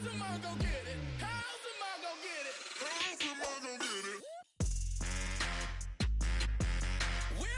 am I gonna get it? How am I gonna get it? How am I gonna get it? Whip.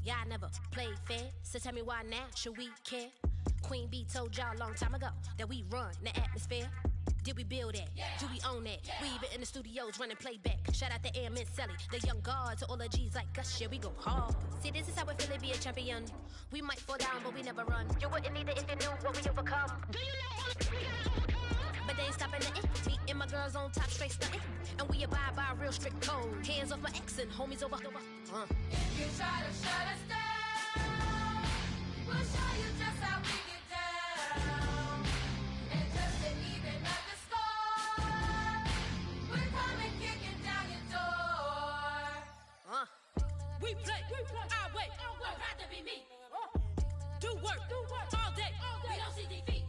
Y'all never played fair, so tell me why now should we care? Queen Bee told y'all a long time ago that we run the atmosphere. Did we build that? Yeah. Do we own that? Yeah. We even in the studios running playback. Shout out to Airman Sally, the young guard, to all the G's like us. Yeah, we go hard. See, this is how we feel to be a champion. We might fall down, but we never run. You wouldn't need it if you knew what we overcome. Do you know all the we gotta overcome? But they ain't stopping nothing. Me and my girls on top, straight stunting. And we abide by a real strict code. Hands off my ex and homies over. If you try to shut us down, we'll show you just how we get down. And just to even up the score, we're coming kicking down your door. We play our way. Would rather be me. Do work all day. We don't see defeat.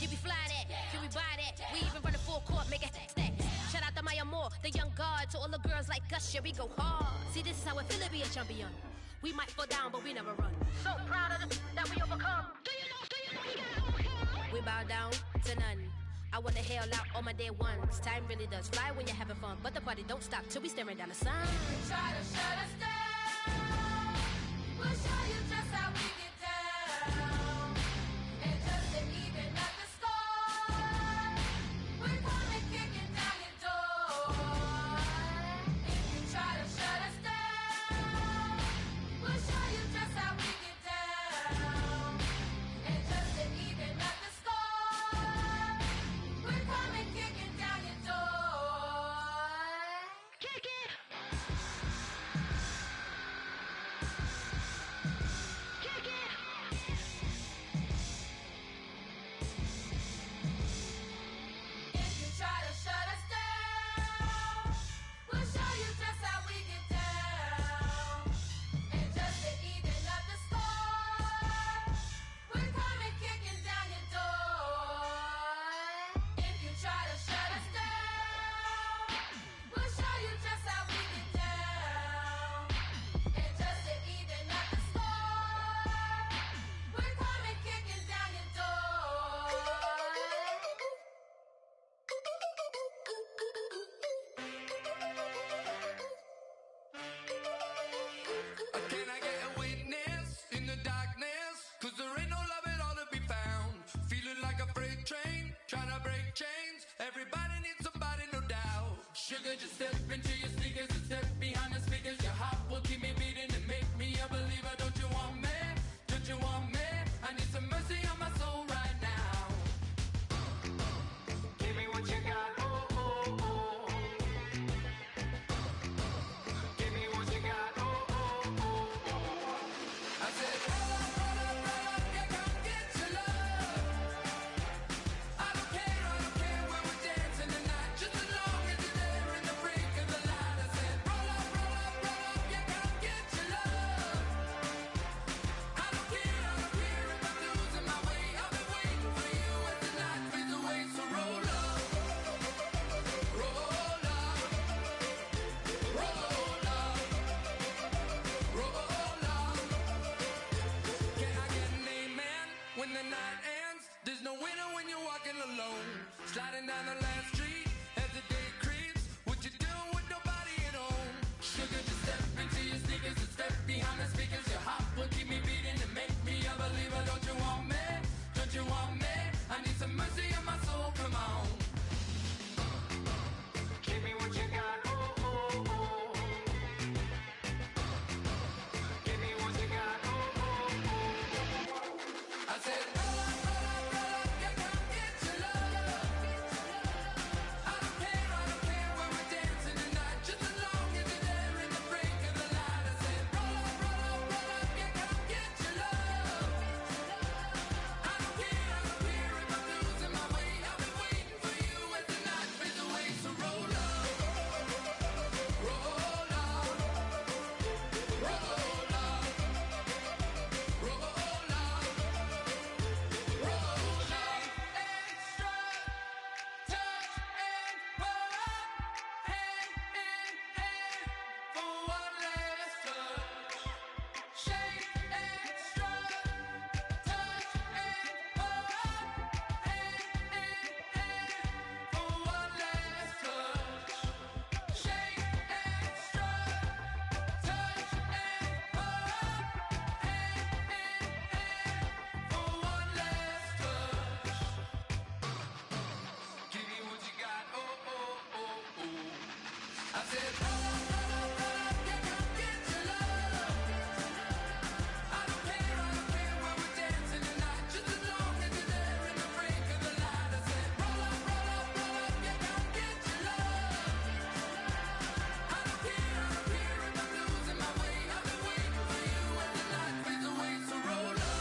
Did we fly that? Yeah. Can we buy that? Yeah. We even run a full court, make it stack. Shout out to Maya Moore, the young guard, to all the girls like us. Yeah, we go hard. See, this is how it feel to be a champion. We might fall down, but we never run. So proud of that we overcome. Do you know you gotta overcome? We bow down to none. I wanna hail out all my day ones. Time really does fly when you're having fun, but the party don't stop till we staring down the sun. If you try to shut us down, we'll show you just how we get down. And just to even up the score, we're coming kicking down your door. If you try to shut us down, we'll show you just how we get down. And just to even up the score, we're coming kicking down your door. Kick it! Kick it! If you try to shut us down, we'll show you just how we get down. And just to even up the score, we're coming kicking down your door. If you try to shut us down, we'll show you just how we get down. And just to even up the score, we're coming kicking down your door. Can I get a witness in the darkness? Cause there ain't no love at all to be found. Feeling like a freight train, trying to break chains. Everybody needs somebody, no doubt. Sugar, just step into your sneakers and step behind the speakers. Your heart will keep me beating and make me a believer. Don't you want me? Don't you want me? I need some mercy on my soul right now. Give me what you got, oh, oh, oh. Give me what you got, oh, oh, oh. I said, roll up, yeah, come get your love. I don't care where we're dancing tonight. Just as long as you're there in the freak of the light. I said, roll up, yeah, come get your love. I don't care where we're dancing tonight, just as long as you're there in the brink of the light. I said, roll up, yeah, come get your love. I don't care if I'm losing my way. I've been waiting for you as the night fades away. So roll up,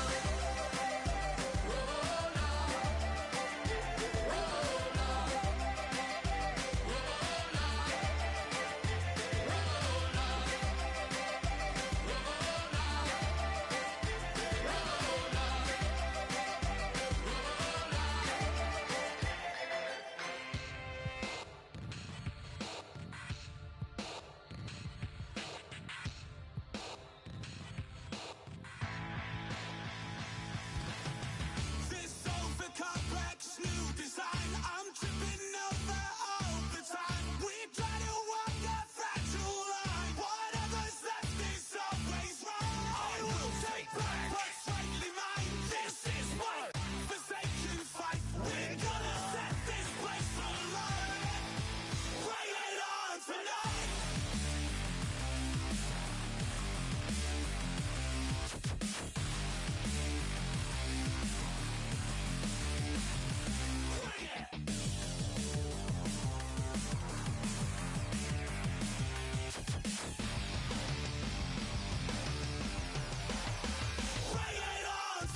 roll up, roll up, roll up, roll up. This over complex new design, I'm tripping over all the time. We try to walk a fragile line. Whatever's left is always wrong. I will take back what's rightly mine. This is my forsaken fight. We're gonna set this place alight. Bring it on tonight. Bring it. Bring it on tonight.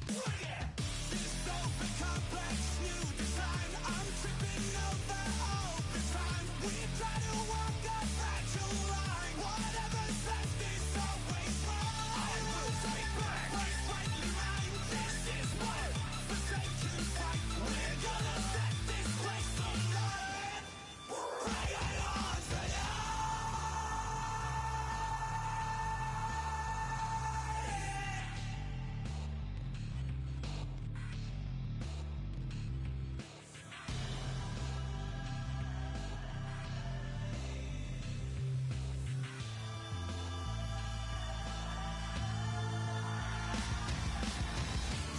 Bring it. This over complex new design, I'm tripping over all the time. We try to walk a fragile line. Whatever's left is always wrong. I will take back what's rightly mine. This is my forsaken fight. We're gonna set this place alight. Bring it on tonight.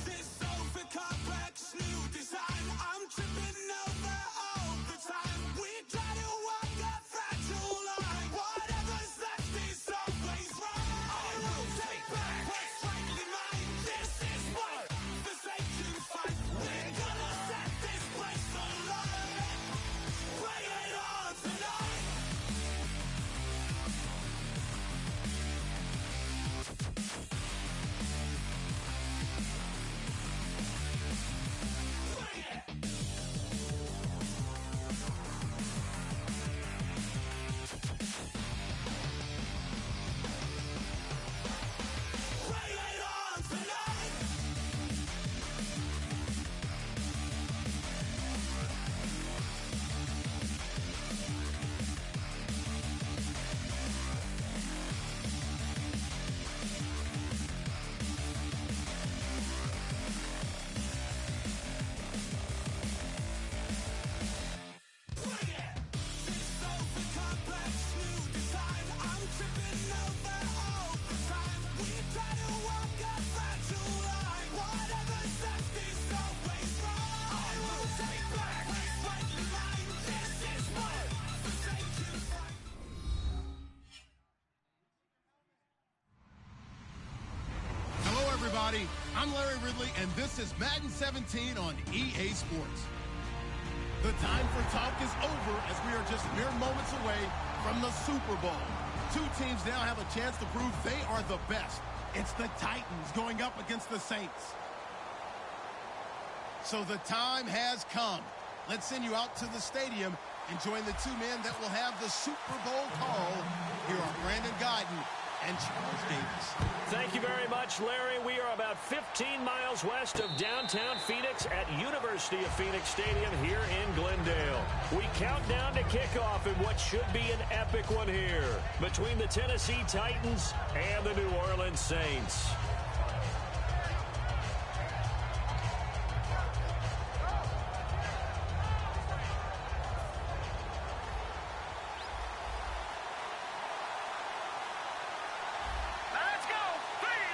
This over complex new design, I'm tripping over all the time. We try to walk a fragile line. Whatever's left is always wrong. I will take back what's rightly mine. This is my forsaken fight. We're gonna set this place alight. Bring it on tonight. Bring it. Bring it on tonight. Bring it. This over complex new design, I'm tripping over all the time. We try to walk a fragile line. Whatever's left is always wrong. I will take back what's rightly mine. This is my forsaken fight. Hello, everybody. I'm Larry Ridley, and this is Madden 17 on EA Sports. The time for talk is over as we are just mere moments away from the Super Bowl. Two teams now have a chance to prove they are the best. It's the Titans going up against the Saints. So the time has come. Let's send you out to the stadium and join the two men that will have the Super Bowl call. Here are Brandon Guyton and Charles Davis. Thank you very much, Larry. We are about 15 miles west of downtown Phoenix at University of Phoenix Stadium here in Glendale. We count down to kickoff in what should be an epic one here between the Tennessee Titans and the New Orleans Saints.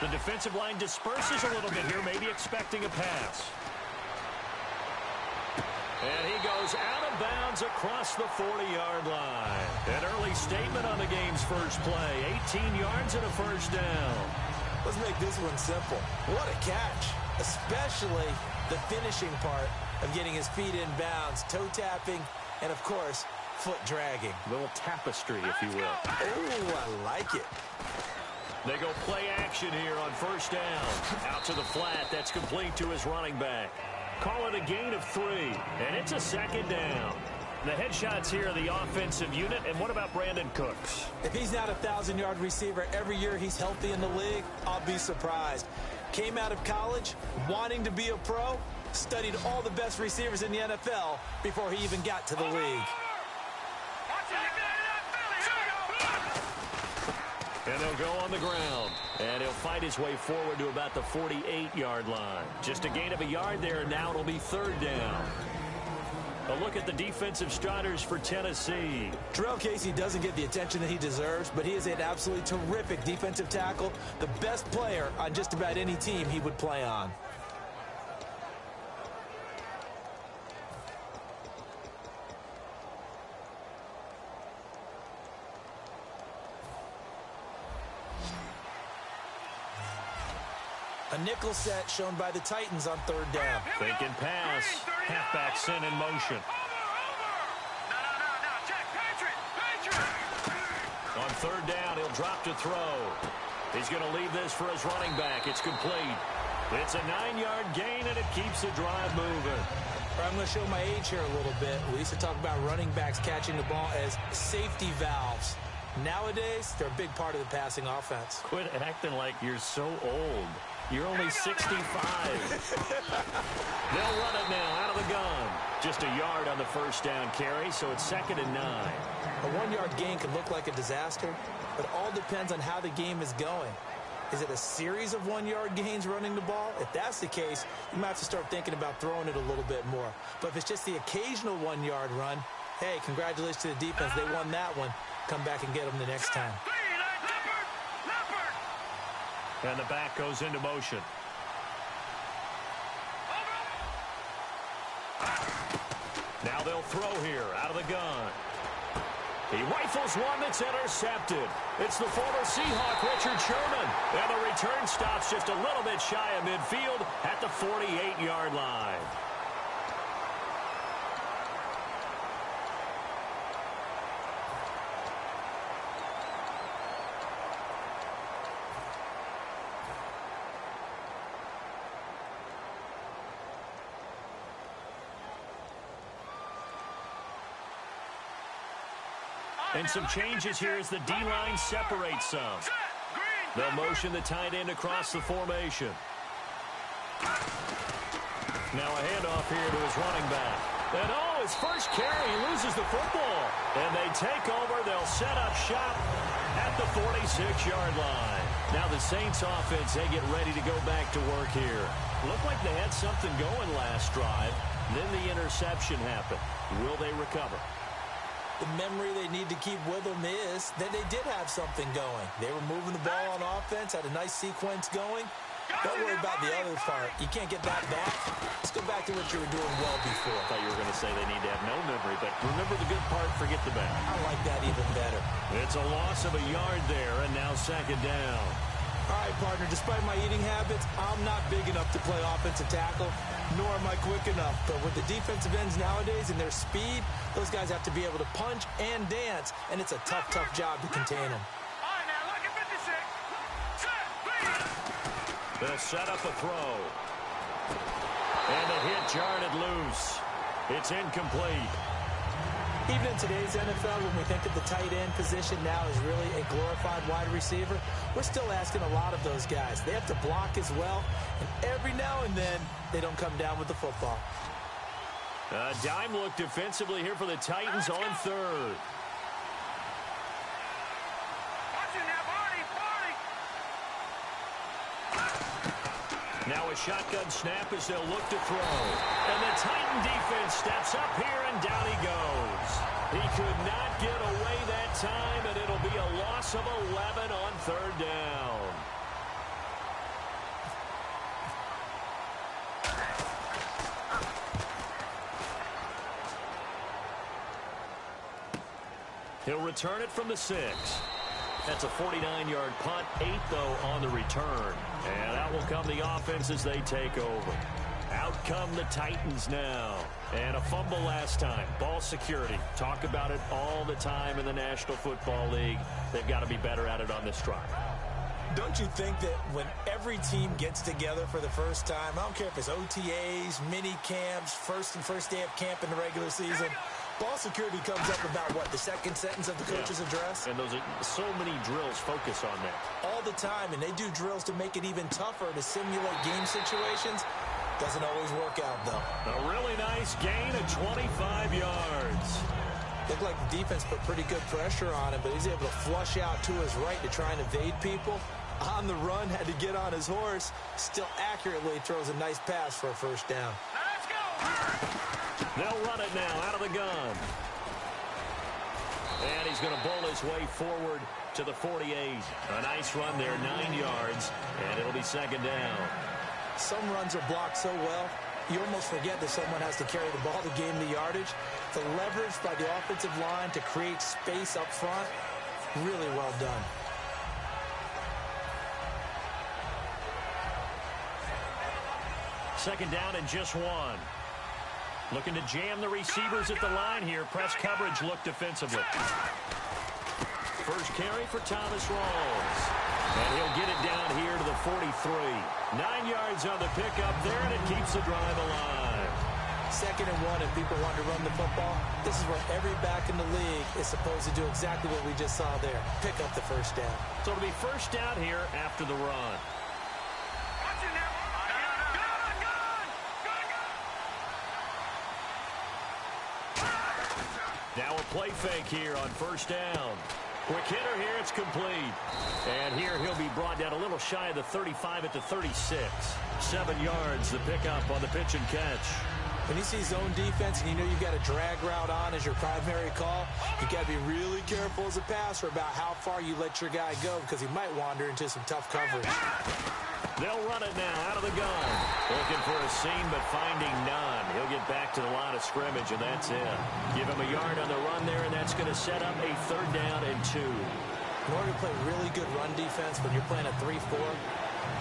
The defensive line disperses a little bit here, maybe expecting a pass. And he goes out of bounds across the 40-yard line. An early statement on the game's first play. 18 yards and a first down. Let's make this one simple. What a catch, especially the finishing part of getting his feet in bounds, toe tapping, and, of course, foot dragging. A little tapestry, if you will. Oh, I like it. They go play action here on first down. Out to the flat. That's complete to his running back. Call it a gain of 3, and it's a second down. The headshots here are the offensive unit, and what about Brandon Cooks? If he's not a 1,000-yard receiver every year he's healthy in the league, I'll be surprised. Came out of college wanting to be a pro, studied all the best receivers in the NFL before he even got to the league. And they'll go on the ground. And he'll fight his way forward to about the 48-yard line. Just a gain of a yard there, and now it'll be third down. A look at the defensive starters for Tennessee. Terrell Casey doesn't get the attention that he deserves, but he is an absolutely terrific defensive tackle, the best player on just about any team he would play on. A nickel set shown by the Titans on third down. Thinking pass. Halfback sent in motion. On third down, he'll drop to throw. He's going to leave this for his running back. It's complete. It's a 9-yard gain, and it keeps the drive moving. I'm going to show my age here a little bit. We used to talk about running backs catching the ball as safety valves. Nowadays, they're a big part of the passing offense. Quit acting like you're so old. You're only 65. They'll run it now out of the gun. Just a yard on the first down carry, so it's 2nd and 9. A 1-yard gain can look like a disaster, but all depends on how the game is going. Is it a series of 1-yard gains running the ball? If that's the case, you might have to start thinking about throwing it a little bit more. But if it's just the occasional 1-yard run, hey, congratulations to the defense. They won that one. Come back and get them the next time. And the back goes into motion. Now they'll throw here out of the gun. He rifles one that's intercepted. It's the former Seahawk, Richard Sherman. And the return stops just a little bit shy of midfield at the 48-yard line. And some changes here as the D-line separates some. They'll motion the tight end across the formation. Now a handoff here to his running back. And his first carry, he loses the football. And they take over. They'll set up shop at the 46-yard line. Now the Saints offense, they get ready to go back to work here. Looked like they had something going last drive. Then the interception happened. Will they recover? The memory they need to keep with them is that they did have something going. They were moving the ball on offense, had a nice sequence going. Don't worry about the other part. You can't get that back. Let's go back to what you were doing well before. I thought you were going to say they need to have no memory, but remember the good part, forget the bad. I like that even better. It's a loss of a yard there, and now 2nd down. All right, partner, despite my eating habits, I'm not big enough to play offensive tackle, nor am I quick enough. But with the defensive ends nowadays and their speed, those guys have to be able to punch and dance, and it's a tough, tough job to contain them. They'll set up a throw. And the hit jarred it loose. It's incomplete. Even in today's NFL, when we think of the tight end position now as really a glorified wide receiver, we're still asking a lot of those guys. They have to block as well, and every now and then, they don't come down with the football. A dime look defensively here for the Titans on third. Now a shotgun snap as they'll look to throw. And the Titan defense steps up here, and down he goes. He could not get away that time, and it'll be a loss of 11 on third down. He'll return it from the 6. That's a 49-yard punt, 8, though, on the return. And out will come the offense as they take over. Out come the Titans now. And a fumble last time. Ball security. Talk about it all the time in the National Football League. They've got to be better at it on this drive. Don't you think that when every team gets together for the first time, I don't care if it's OTAs, mini camps, first day of camp in the regular season, ball security comes up about what, the second sentence of the coach's address? And those are so many drills focus on that. All the time, and they do drills to make it even tougher to simulate game situations. Doesn't always work out, though. A really nice gain of 25 yards. Looked like the defense put pretty good pressure on him, but he's able to flush out to his right to try and evade people. On the run, had to get on his horse. Still accurately throws a nice pass for a first down. Let's go! They'll run it now out of the gun. And he's going to bowl his way forward to the 48. A nice run there, 9 yards, and it'll be second down. Some runs are blocked so well, you almost forget that someone has to carry the ball to gain the yardage. The leverage by the offensive line to create space up front, really well done. Second down and just 1. Looking to jam the receivers at the line here. Press coverage look defensively. First carry for Thomas Rawls. And he'll get it down here to the 43. 9 yards on the pickup there, and it keeps the drive alive. Second and 1, if people want to run the football, this is where every back in the league is supposed to do exactly what we just saw there. Pick up the first down. So it'll be first down here after the run. Now a play fake here on first down. Quick hitter here, it's complete. And here he'll be brought down a little shy of the 35 at the 36. 7 yards, the pickup on the pitch and catch. When you see zone defense and you know you've got a drag route on as your primary call, you got to be really careful as a passer about how far you let your guy go because he might wander into some tough coverage. They'll run it now out of the gun. Looking for a seam, but finding none. He'll get back to the line of scrimmage, and that's it. Give him a yard on the run there, and that's going to set up a third down and 2. In order to play really good run defense when you're playing a 3-4,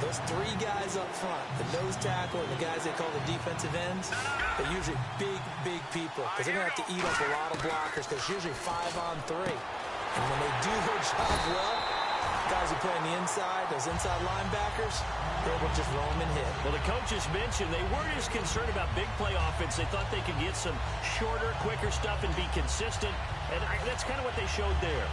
those 3 guys up front, the nose tackle and the guys they call the defensive ends, they're usually big people because they're going to have to eat up a lot of blockers because it's usually 5 on 3. And when they do their job well, guys who play on the inside, those inside linebackers, they will just roam and hit. Well, the coaches mentioned they weren't as concerned about big play offense. They thought they could get some shorter, quicker stuff and be consistent. And that's kind of what they showed there.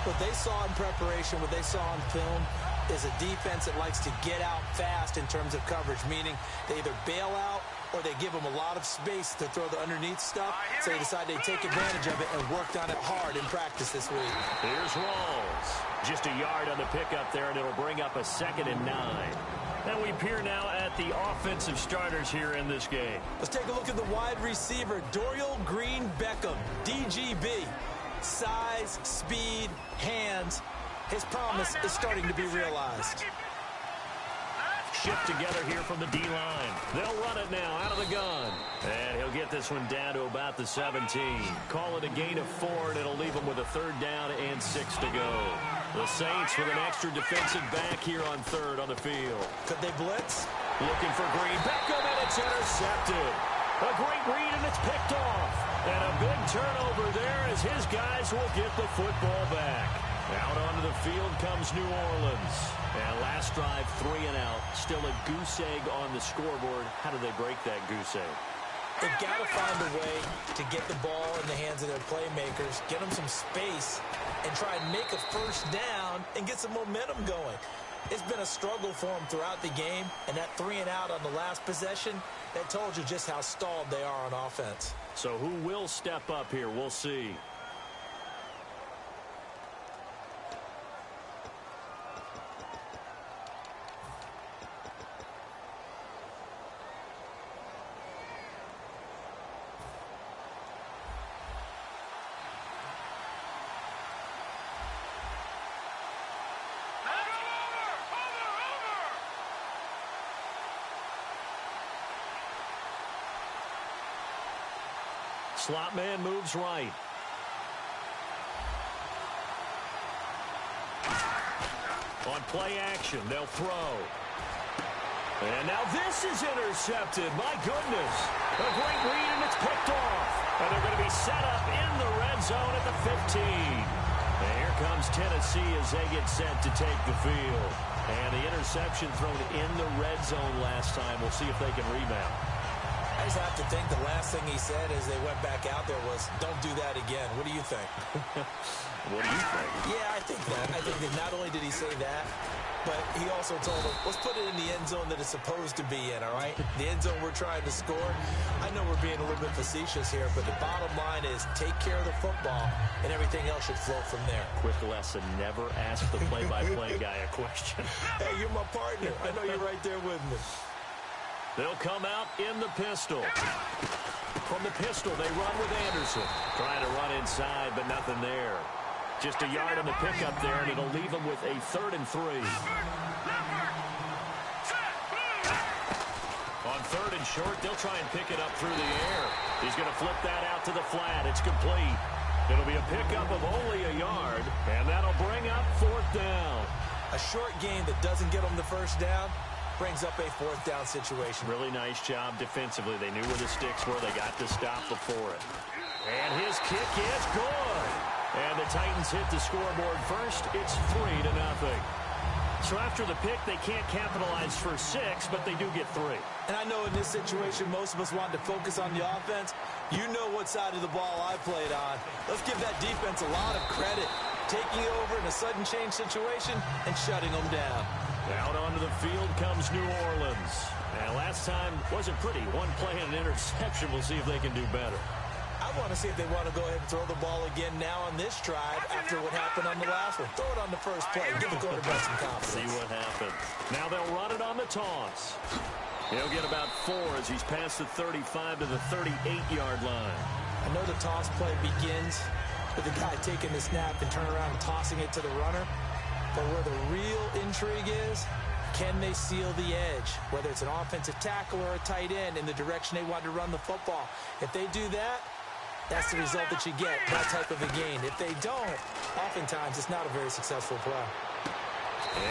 What they saw in preparation, what they saw on film, is a defense that likes to get out fast in terms of coverage, meaning they either bail out or they give them a lot of space to throw the underneath stuff, so they decide they take advantage of it and worked on it hard in practice this week. Here's Rawls. Just a yard on the pickup there, and it'll bring up a 2nd and 9. And we peer now at the offensive starters here in this game. Let's take a look at the wide receiver, Dorial Green-Beckham, DGB. Size, speed, hands. His promise is starting to be realized. Shift together here from the D-line. They'll run it now out of the gun. And he'll get this one down to about the 17. Call it a gain of 4, and it'll leave him with a third down and 6 to go. The Saints with an extra defensive back here on third on the field. Could they blitz? Looking for Green-Beckham, and it's intercepted. A great read, and it's picked off. And a big turnover there as his guys will get the football back. Out onto the field comes New Orleans. And last drive, 3 and out. Still a goose egg on the scoreboard. How do they break that goose egg? They've got to find a way to get the ball in the hands of their playmakers, get them some space, and try and make a first down and get some momentum going. It's been a struggle for them throughout the game, and that 3 and out on the last possession, that told you just how stalled they are on offense. So who will step up here? We'll see. Slot man moves right. On play action, they'll throw. And now this is intercepted. My goodness. A great read, and it's picked off. And they're going to be set up in the red zone at the 15. And here comes Tennessee as they get set to take the field. And the interception thrown in the red zone last time. We'll see if they can rebound. I just have to think the last thing he said as they went back out there was, don't do that again. What do you think? What do you think? Yeah, I think that. I think that not only did he say that, but he also told them, let's put it in the end zone that it's supposed to be in, all right? The end zone we're trying to score. I know we're being a little bit facetious here, but the bottom line is take care of the football, and everything else should flow from there. Quick lesson, never ask the play-by-play guy a question. Hey, you're my partner. I know you're right there with me. They'll come out in the pistol. From the pistol, they run with Anderson. Trying to run inside, but nothing there. Just a yard on the pickup there, and it'll leave them with a 3rd and 3. On 3rd and short, they'll try and pick it up through the air. He's going to flip that out to the flat. It's complete. It'll be a pickup of only a yard, and that'll bring up 4th down. A short game that doesn't get them the first down brings up a 4th down situation. Really nice job defensively. They knew where the sticks were. They got the stop before it. And his kick is good. And the Titans hit the scoreboard first. It's 3-0. So after the pick, they can't capitalize for 6, but they do get 3. And I know in this situation, most of us want to focus on the offense. You know what side of the ball I played on. Let's give that defense a lot of credit. Taking over in a sudden change situation and shutting them down. Out onto the field comes New Orleans. And last time wasn't pretty. One play and an interception. We'll see if they can do better. I want to see if they want to go ahead and throw the ball again now on this drive after what happened on the last one. Throw it on the first play. Give the quarterback some confidence. See what happens. Now they'll run it on the toss. He'll get about 4 as he's past the 35 to the 38-yard line. I know the toss play begins with the guy taking the snap and turning around and tossing it to the runner. But where the real intrigue is, can they seal the edge? Whether it's an offensive tackle or a tight end in the direction they want to run the football. If they do that, that's the result that you get, that type of a gain. If they don't, oftentimes it's not a very successful play.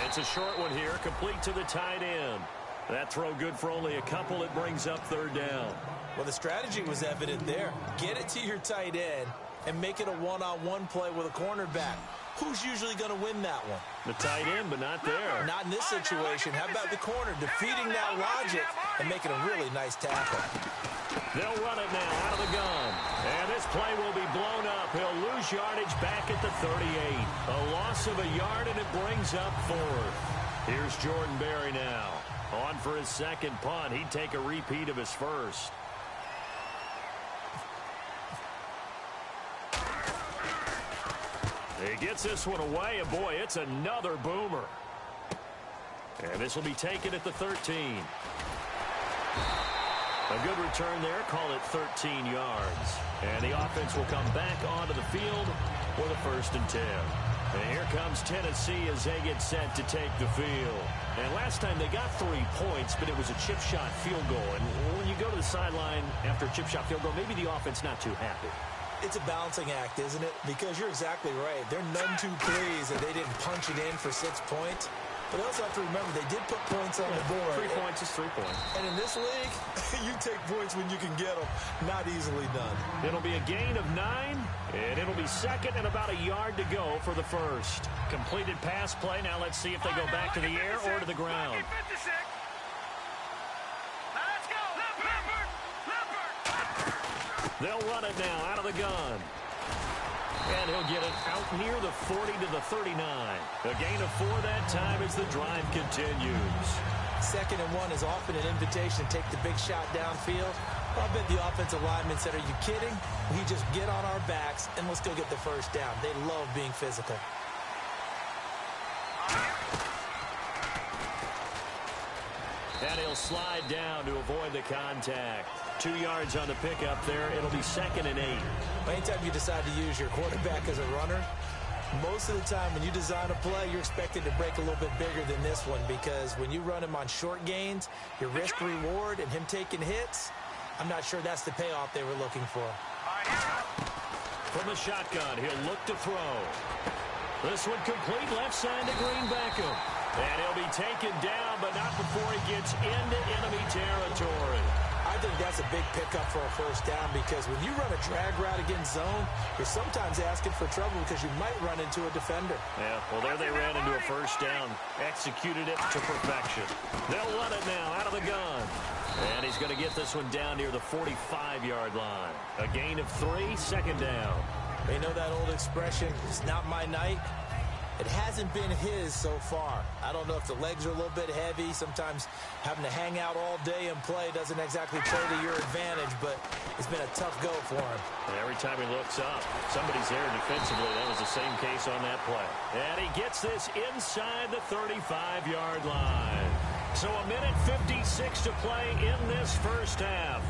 It's a short one here, complete to the tight end. That throw good for only a couple. It brings up 3rd down. Well, the strategy was evident there. Get it to your tight end and make it a one-on-one play with a cornerback. Who's usually going to win that one? The tight end, but not there. Not in this situation. How about the corner defeating that logic and making a really nice tackle? They'll run it now out of the gun. And this play will be blown up. He'll lose yardage back at the 38. A loss of a yard, and it brings up 4th. Here's Jordan Berry now. On for his 2nd punt. He'd take a repeat of his first. He gets this one away, and boy, it's another boomer. And this will be taken at the 13. A good return there, call it 13 yards. And the offense will come back onto the field for the 1st and 10. And here comes Tennessee as they get set to take the field. And last time they got 3 points, but it was a chip shot field goal. And when you go to the sideline after a chip shot field goal, maybe the offense not too happy. It's a balancing act, isn't it? Because you're exactly right. They're none too pleased that they didn't punch it in for 6 points. But also have to remember, they did put points on the board. 3 points is 3 points. And in this league, you take points when you can get them. Not easily done. It'll be a gain of 9, and it'll be 2nd and about a yard to go for the first. Completed pass play. Now let's see if they go back to the air or to the ground. They'll run it now out of the gun. And he'll get it out near the 40 to the 39. A gain of 4 that time as the drive continues. 2nd and 1 is often an invitation to take the big shot downfield. I bet the offensive lineman said, are you kidding? We just get on our backs and let's go get the first down. They love being physical. And he'll slide down to avoid the contact. 2 yards on the pickup there. It'll be 2nd and 8. Anytime you decide to use your quarterback as a runner, most of the time when you design a play, you're expected to break a little bit bigger than this one, because when you run him on short gains, your risk-reward and him taking hits, I'm not sure that's the payoff they were looking for. From the shotgun, he'll look to throw. This one complete left side to Green Beckham. And he'll be taken down, but not before he gets into enemy territory. I think that's a big pickup for a first down because when you run a drag route against zone, you're sometimes asking for trouble because you might run into a defender. Yeah, well, there they ran into a first down. Executed it to perfection. They'll run it now out of the gun. And he's going to get this one down near the 45-yard line. A gain of 3, second down. You know that old expression, it's not my night? It hasn't been his so far. I don't know if the legs are a little bit heavy. Sometimes having to hang out all day and play doesn't exactly play to your advantage, but it's been a tough go for him. And every time he looks up, somebody's there defensively. That was the same case on that play. And he gets this inside the 35-yard line. So a minute 56 to play in this first half.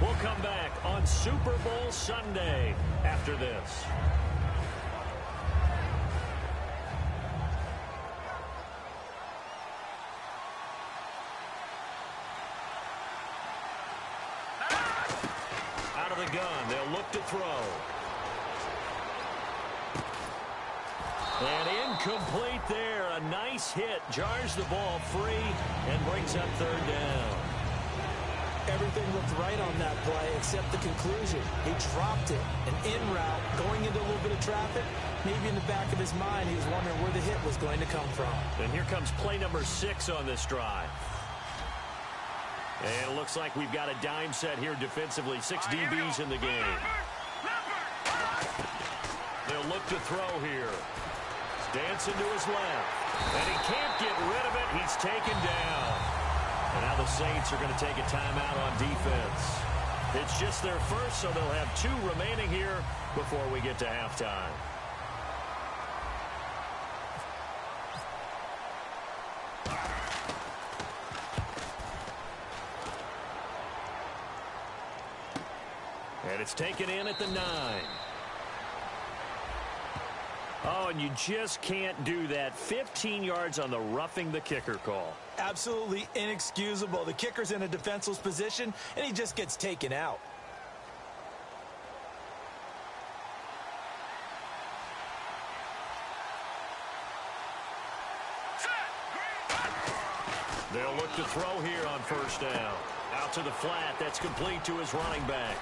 We'll come back on Super Bowl Sunday after this. Out of the gun, they'll look to throw. And incomplete there. A nice hit. Jars the ball free and brings up third down. Everything looked right on that play except the conclusion. He dropped it. An in route, going into a little bit of traffic. Maybe in the back of his mind, he was wondering where the hit was going to come from. And here comes play number 6 on this drive. And it looks like we've got a dime set here defensively. 6 DBs in the game. They'll look to throw here. Dancing to his left. And he can't get rid of it. He's taken down. And now the Saints are going to take a timeout on defense. It's just their first, so they'll have 2 remaining here before we get to halftime. And it's taken in at the 9. Oh, and you just can't do that. 15 yards on the roughing the kicker call. Absolutely inexcusable. The kicker's in a defenseless position, and he just gets taken out. They'll look to throw here on first down. Out to the flat. That's complete to his running back.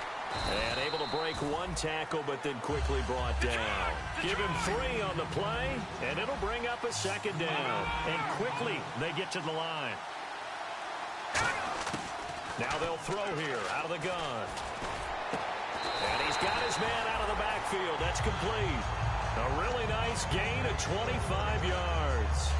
And able to break 1 tackle, but then quickly brought down. Give him 3 on the play, and it'll bring up a second down. And quickly, they get to the line. Now they'll throw here out of the gun. And he's got his man out of the backfield. That's complete. A really nice gain of 25 yards.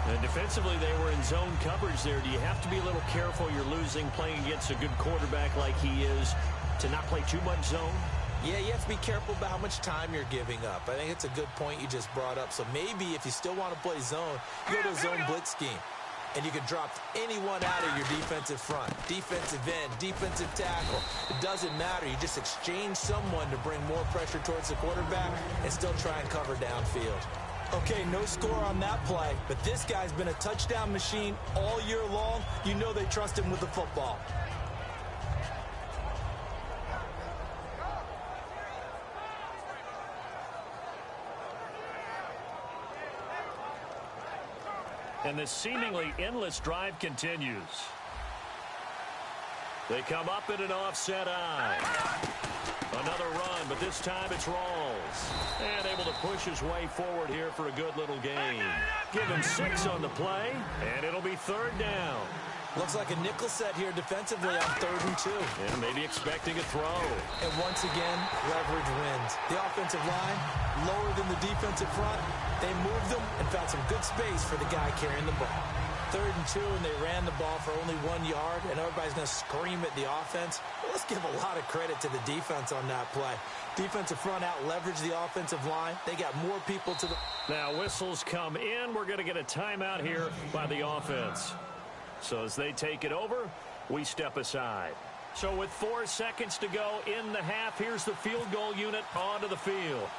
And defensively, they were in zone coverage there. Do you have to be a little careful? You're losing playing against a good quarterback like he is to not play too much zone? Yeah, you have to be careful about how much time you're giving up. I think it's a good point you just brought up. So maybe if you still want to play zone, you go to a zone blitz scheme. And you can drop anyone out of your defensive front. Defensive end, defensive tackle. It doesn't matter. You just exchange someone to bring more pressure towards the quarterback and still try and cover downfield. Okay, no score on that play, but this guy's been a touchdown machine all year long. You know they trust him with the football. And this seemingly endless drive continues. They come up in an offset eye. Another run, but this time it's Rawls. And able to push his way forward here for a good little gain. Give him 6 on the play, and it'll be third down. Looks like a nickel set here defensively on 3rd and 2. And maybe expecting a throw. And once again, leverage wins. The offensive line, lower than the defensive front. They moved them and found some good space for the guy carrying the ball. 3rd and 2, and they ran the ball for only 1 yard, and everybody's going to scream at the offense. Well, let's give a lot of credit to the defense on that play. Defensive front out leveraged the offensive line. They got more people to the... Now whistles come in. We're going to get a timeout here by the offense. So as they take it over, we step aside. So with 4 seconds to go in the half, here's the field goal unit onto the field.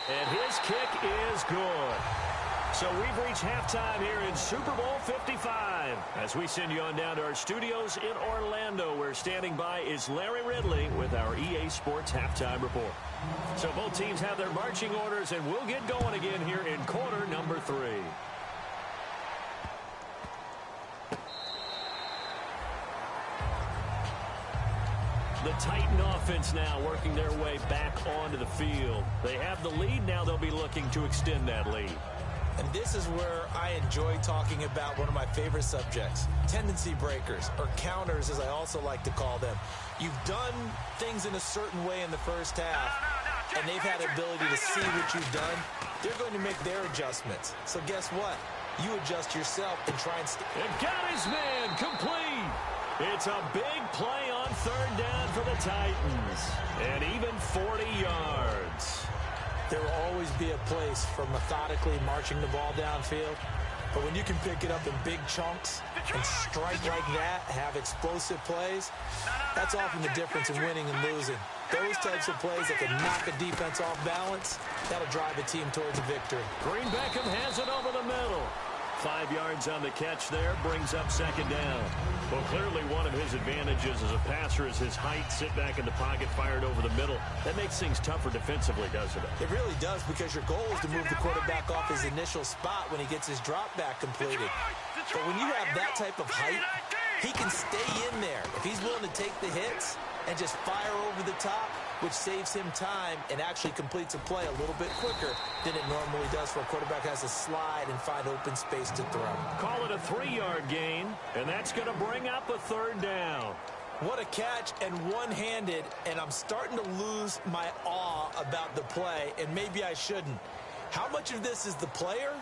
And his kick is good. So we've reached halftime here in Super Bowl 55. As we send you on down to our studios in Orlando, where standing by is Larry Ridley with our EA Sports Halftime Report. So both teams have their marching orders, and we'll get going again here in quarter number 3. The Titan offense now working their way back onto the field. They have the lead. Now they'll be looking to extend that lead. And this is where I enjoy talking about one of my favorite subjects, tendency breakers, or counters as I also like to call them. You've done things in a certain way in the first half, and they've had the ability to see what you've done. They're going to make their adjustments. So guess what? You adjust yourself and try and... And got his man complete. It's a big play on third down for the Titans. And even 40 yards. There will always be a place for methodically marching the ball downfield. But when you can pick it up in big chunks and strike like that, have explosive plays, that's often the difference in winning and losing. Those types of plays that can knock a defense off balance, that'll drive a team towards a victory. Green Beckham has it over the middle. 5 yards on the catch there, brings up second down. Well, clearly one of his advantages as a passer is his height, sit back in the pocket, fired over the middle. That makes things tougher defensively, doesn't it? It really does, because your goal is to move the quarterback off his initial spot when he gets his drop back completed. But when you have that type of height, he can stay in there. If he's willing to take the hits and just fire over the top, which saves him time and actually completes a play a little bit quicker than it normally does for a quarterback has to slide and find open space to throw. Call it a 3-yard gain, and that's going to bring up a third down. What a catch, and one-handed, and I'm starting to lose my awe about the play, and maybe I shouldn't. How much of this is the player?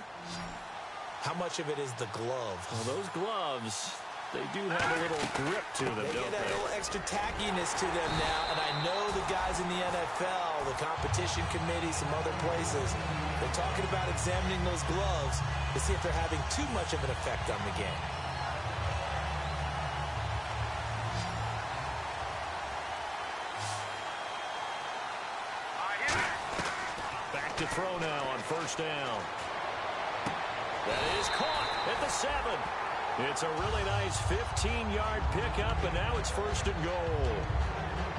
How much of it is the glove? Well, those gloves, they do have a little grip to them, don't they? They get a little extra tackiness to them now, and I know the guys in the NFL, the competition committee, some other places, they're talking about examining those gloves to see if they're having too much of an effect on the game. Back to throw now on first down. That is caught at the 7. It's a really nice 15-yard pickup, and now it's first and goal.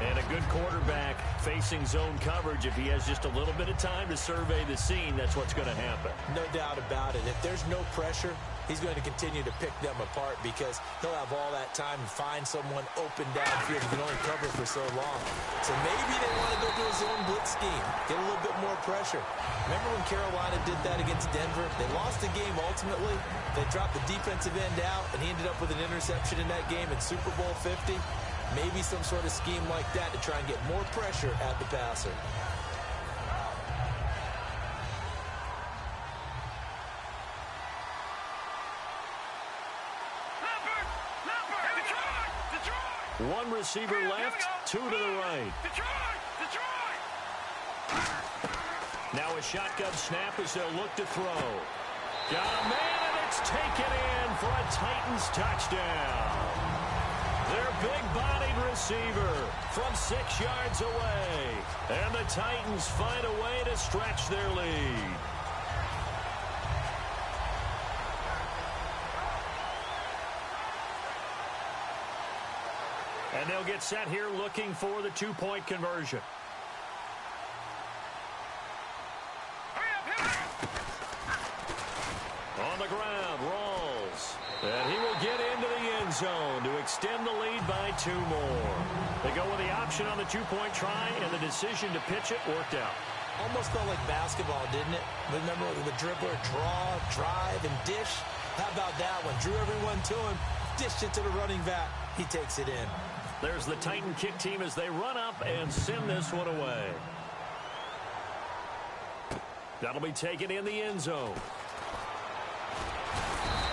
And a good quarterback facing zone coverage. If he has just a little bit of time to survey the scene, that's what's going to happen. No doubt about it. If there's no pressure, he's going to continue to pick them apart because he'll have all that time to find someone open downfield who can only cover for so long. So maybe they want to go to a zone blitz scheme, get a little bit more pressure. Remember when Carolina did that against Denver? They lost the game ultimately. They dropped the defensive end out, and he ended up with an interception in that game in Super Bowl 50. Maybe some sort of scheme like that to try and get more pressure at the passer. One receiver left, 2 to the right. Now a shotgun snap as they'll look to throw. Got a man, and it's taken in for a Titans touchdown. Their big-bodied receiver from 6 yards away. And the Titans find a way to stretch their lead. And they'll get set here looking for the 2-point conversion. On the ground, rolls. And he will get into the end zone to extend the lead by 2 more. They go with the option on the 2-point try, and the decision to pitch it worked out. Almost felt like basketball, didn't it? Remember the dribbler, draw, drive, and dish? How about that one? Drew everyone to him, dished it to the running back. He takes it in. There's the Titan kick team as they run up and send this one away. That'll be taken in the end zone.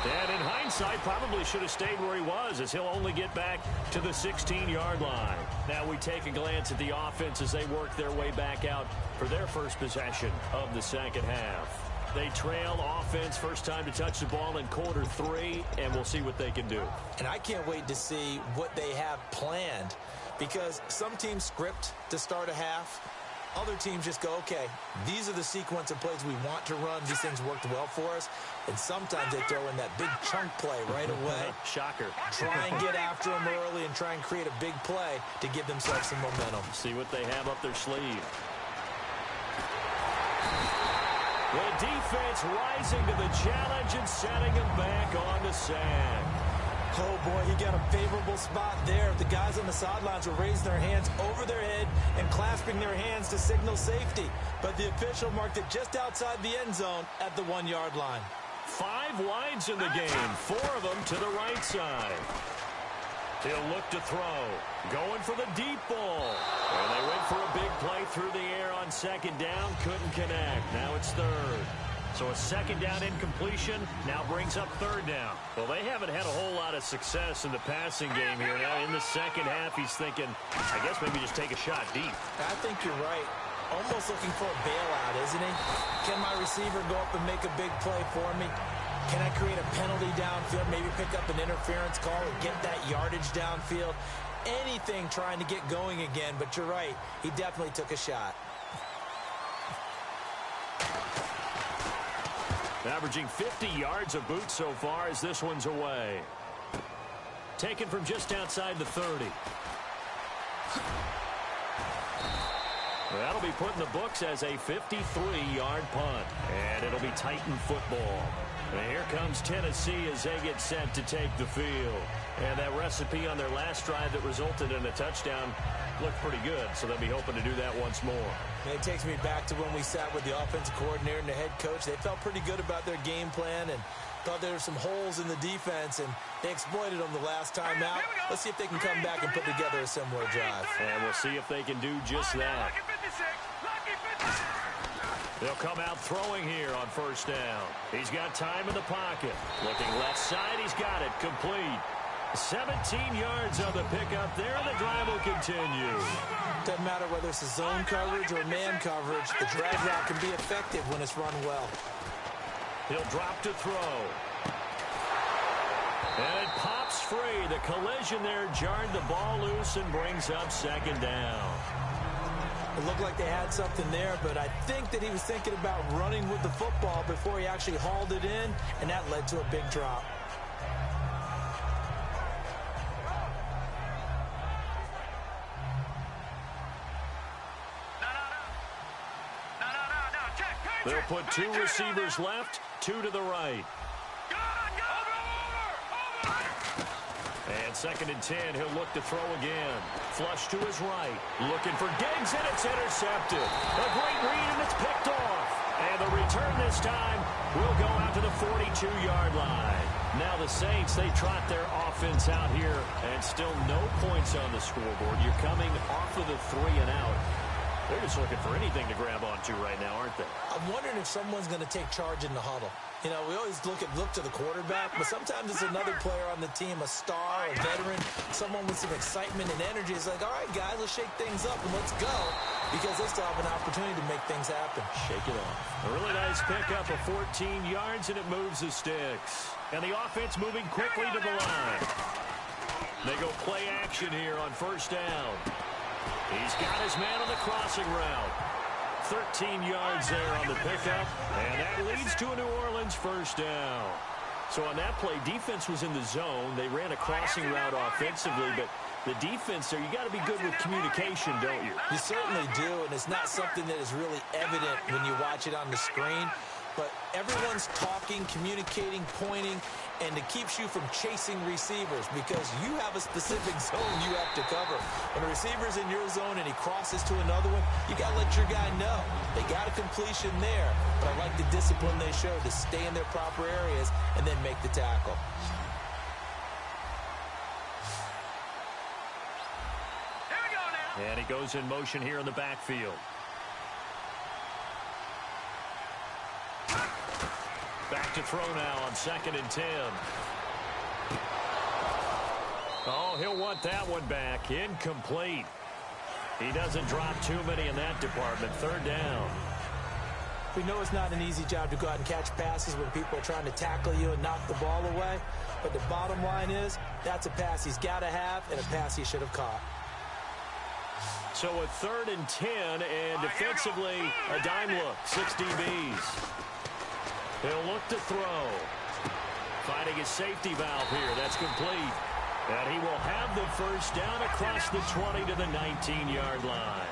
And in hindsight, probably should have stayed where he was, as he'll only get back to the 16-yard line. Now we take a glance at the offense as they work their way back out for their first possession of the second half. They trail offense, first time to touch the ball in quarter 3, and we'll see what they can do. And I can't wait to see what they have planned, because some teams script to start a half, Other teams just go, okay, these are the sequence of plays we want to run. These things worked well for us. And sometimes they throw in that big chunk play right away. Shocker. Try and get after them early and try and create a big play to give themselves some momentum. See what they have up their sleeve. The defense rising to the challenge and setting him back on the sand. Oh, boy, he got a favorable spot there. The guys on the sidelines were raising their hands over their head and clasping their hands to signal safety. But the official marked it just outside the end zone at the 1-yard line. 5 wides in the game, 4 of them to the right side. He'll look to throw. Going for the deep ball. And they went for a big play through the air on second down. Couldn't connect. Now it's third. So a second down incompletion now brings up third down. Well, they haven't had a whole lot of success in the passing game here. Now in the second half, he's thinking, I guess maybe just take a shot deep. I think you're right. Almost looking for a bailout, isn't he? Can my receiver go up and make a big play for me? Can I create a penalty downfield, maybe pick up an interference call and get that yardage downfield? Anything trying to get going again, but you're right. He definitely took a shot. Averaging 50 yards a boot so far as this one's away. Taken from just outside the 30. That'll be put in the books as a 53-yard punt. And it'll be Titan football. And here comes Tennessee as they get set to take the field. And that recipe on their last drive that resulted in a touchdown looked pretty good, so they'll be hoping to do that once more. And it takes me back to when we sat with the offensive coordinator and the head coach. They felt pretty good about their game plan and thought there were some holes in the defense, and they exploited them the last time out. Let's see if they can come back and put together a similar drive. And we'll see if they can do just that. They'll come out throwing here on first down. He's got time in the pocket. Looking left side, he's got it. Complete. 17 yards on the pickup there, and the drive will continue. Doesn't matter whether it's a zone coverage or man coverage, the drag route can be effective when it's run well. He'll drop to throw. And it pops free. The collision there jarred the ball loose and brings up second down. It looked like they had something there, but I think that he was thinking about running with the football before he actually hauled it in, and that led to a big drop. They'll put 2 receivers left, 2 to the right. And second and 10, he'll look to throw again. Flush to his right. Looking for Diggs, and it's intercepted. A great read, and it's picked off. And the return this time will go out to the 42-yard line. Now the Saints, they trot their offense out here, and still no points on the scoreboard. You're coming off of the 3 and out. They're just looking for anything to grab onto right now, aren't they? I'm wondering if someone's going to take charge in the huddle. You know, we always look to the quarterback, but sometimes it's another player on the team, a star, a veteran, someone with some excitement and energy. It's like, all right, guys, let's shake things up and let's go, because they still have an opportunity to make things happen. Shake it off. A really nice pickup of 14 yards, and it moves the sticks. And the offense moving quickly to the line. They go play action here on first down. He's got his man on the crossing route. 13 yards there on the pickup, and that leads to a New Orleans first down. So on that play, defense was in the zone. They ran a crossing route offensively, but the defense there, you got to be good with communication, don't you? You certainly do, and it's not something that is really evident when you watch it on the screen. But everyone's talking, communicating, pointing, and it keeps you from chasing receivers because you have a specific zone you have to cover. When a receiver's in your zone and he crosses to another one, you got to let your guy know. They got a completion there, but I like the discipline they showed to stay in their proper areas and then make the tackle. Here we go now. And he goes in motion here in the backfield. Back to throw now on second and 10. Oh, he'll want that one back. Incomplete. He doesn't drop too many in that department. Third down. We know it's not an easy job to go out and catch passes when people are trying to tackle you and knock the ball away. But the bottom line is, that's a pass he's got to have and a pass he should have caught. So a 3rd and 10, and defensively, a dime look, 6 DBs. He'll look to throw. Finding his safety valve here. That's complete. And he will have the first down across the 20 to the 19-yard line.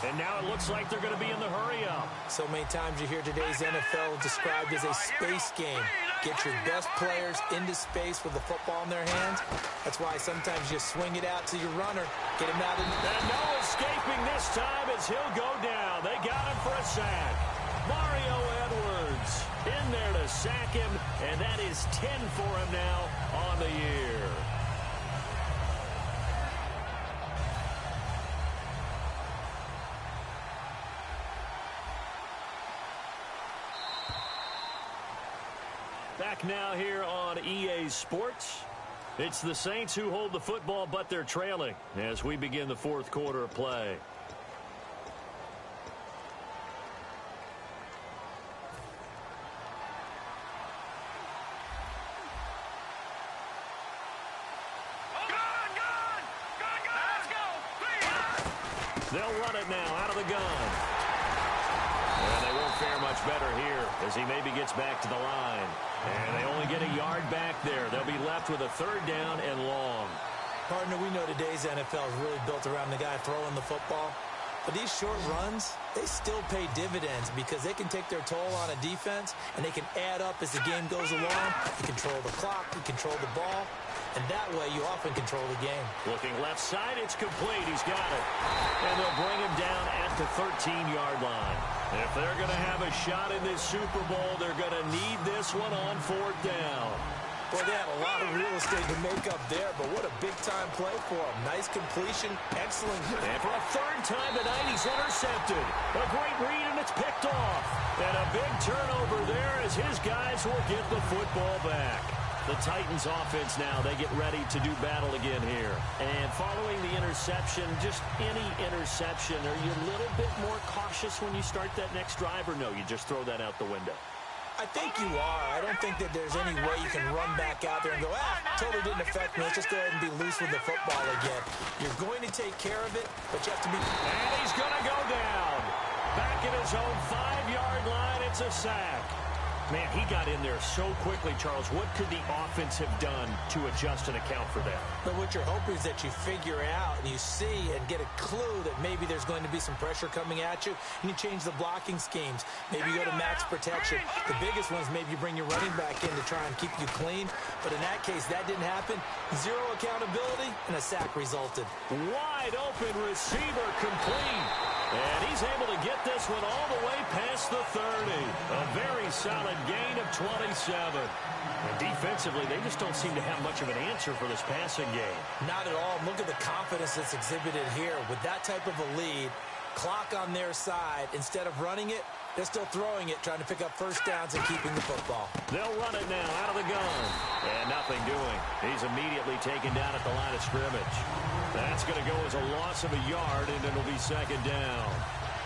And now it looks like they're going to be in the hurry-up. So many times you hear today's NFL described as a space game. Get your best players into space with the football in their hands. That's why sometimes you swing it out to your runner. Get him out. And no escaping this time as he'll go down. They got him for a sack. Mario Edwards in there to sack him, and that is 10 for him now on the year. Back now here on EA Sports. It's the Saints who hold the football, but they're trailing as we begin the 4th quarter of play. They'll run it now out of the gun. And they won't fare much better here as he maybe gets back to the line. And they only get a yard back there. They'll be left with a 3rd down and long. Partner, we know today's NFL is really built around the guy throwing the football. But these short runs, they still pay dividends because they can take their toll on a defense and they can add up as the game goes along. You control the clock, you control the ball, and that way you often control the game. Looking left side, it's complete. He's got it. And they'll bring him down at the 13-yard line. If they're going to have a shot in this Super Bowl, they're going to need this one on 4th down. Boy, they had a lot of real estate to make up there, but what a big-time play for him. Nice completion, excellent. And for a 3rd time tonight, he's intercepted. A great read, and it's picked off. And a big turnover there as his guys will get the football back. The Titans offense now, they get ready to do battle again here. And following the interception, just any interception, are you a little bit more cautious when you start that next drive, or no, you just throw that out the window? I think you are. I don't think that there's any way you can run back out there and go, totally didn't affect me. Let's just go ahead and be loose with the football again. You're going to take care of it, but you have to be... And he's going to go down. Back at his own 5-yard line, it's a sack. Man, he got in there so quickly, Charles. What could the offense have done to adjust and account for that? But what you're hoping is that you figure out and you see and get a clue that maybe there's going to be some pressure coming at you, and you change the blocking schemes. Maybe you go to max protection. The biggest ones, maybe you bring your running back in to try and keep you clean. But in that case, that didn't happen. 0 accountability, and a sack resulted. Wide open receiver complete. And he's able to get this one all the way past the 30. A very solid gain of 27. And defensively, they just don't seem to have much of an answer for this passing game. Not at all. Look at the confidence that's exhibited here. With that type of a lead, clock on their side, instead of running it, they're still throwing it, trying to pick up 1st downs and keeping the football. They'll run it now out of the gun. And nothing doing. He's immediately taken down at the line of scrimmage. That's going to go as a loss of a yard, and it'll be 2nd down.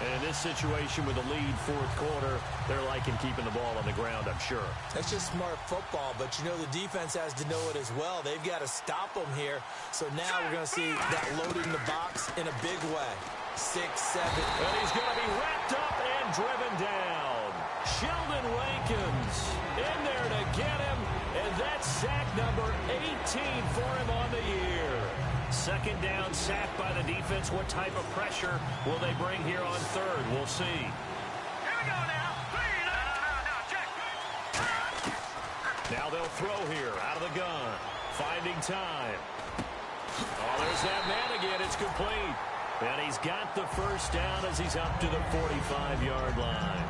And in this situation with a lead 4th quarter, they're liking keeping the ball on the ground, I'm sure. That's just smart football, but you know the defense has to know it as well. They've got to stop them here. So now we're going to see that loading the box in a big way. 6, 7. And he's going to be wrapped up and driven down. Sheldon Rankins in there to get him, and that's sack number 18 for him on the year. 2nd down, sack by the defense. What type of pressure will they bring here on 3rd? We'll see. Here we go now. No, check. Now they'll throw here out of the gun. Finding time. Oh, there's that man again. It's complete. And he's got the 1st down as he's up to the 45-yard line.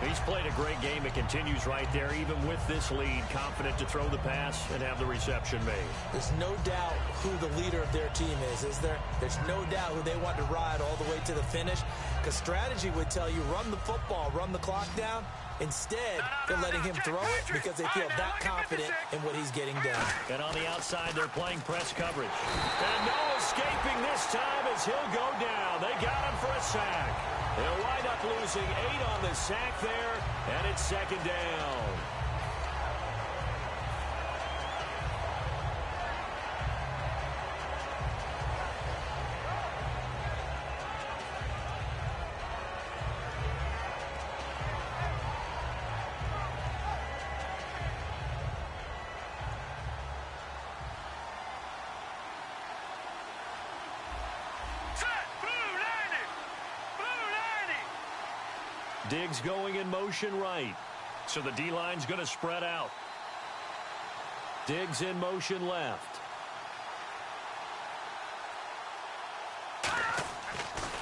He's played a great game. It continues right there, even with this lead, confident to throw the pass and have the reception made. There's no doubt who the leader of their team is there? There's no doubt who they want to ride all the way to the finish, because strategy would tell you run the football, run the clock down. Instead, they're letting him throw it because they feel that confident in what he's getting done. And on the outside, they're playing press coverage. And no escaping this time as he'll go down. They got him for a sack. They'll wind up losing 8 on the sack there, and it's 2nd down. Diggs going in motion right. So the D-line's going to spread out. Diggs in motion left.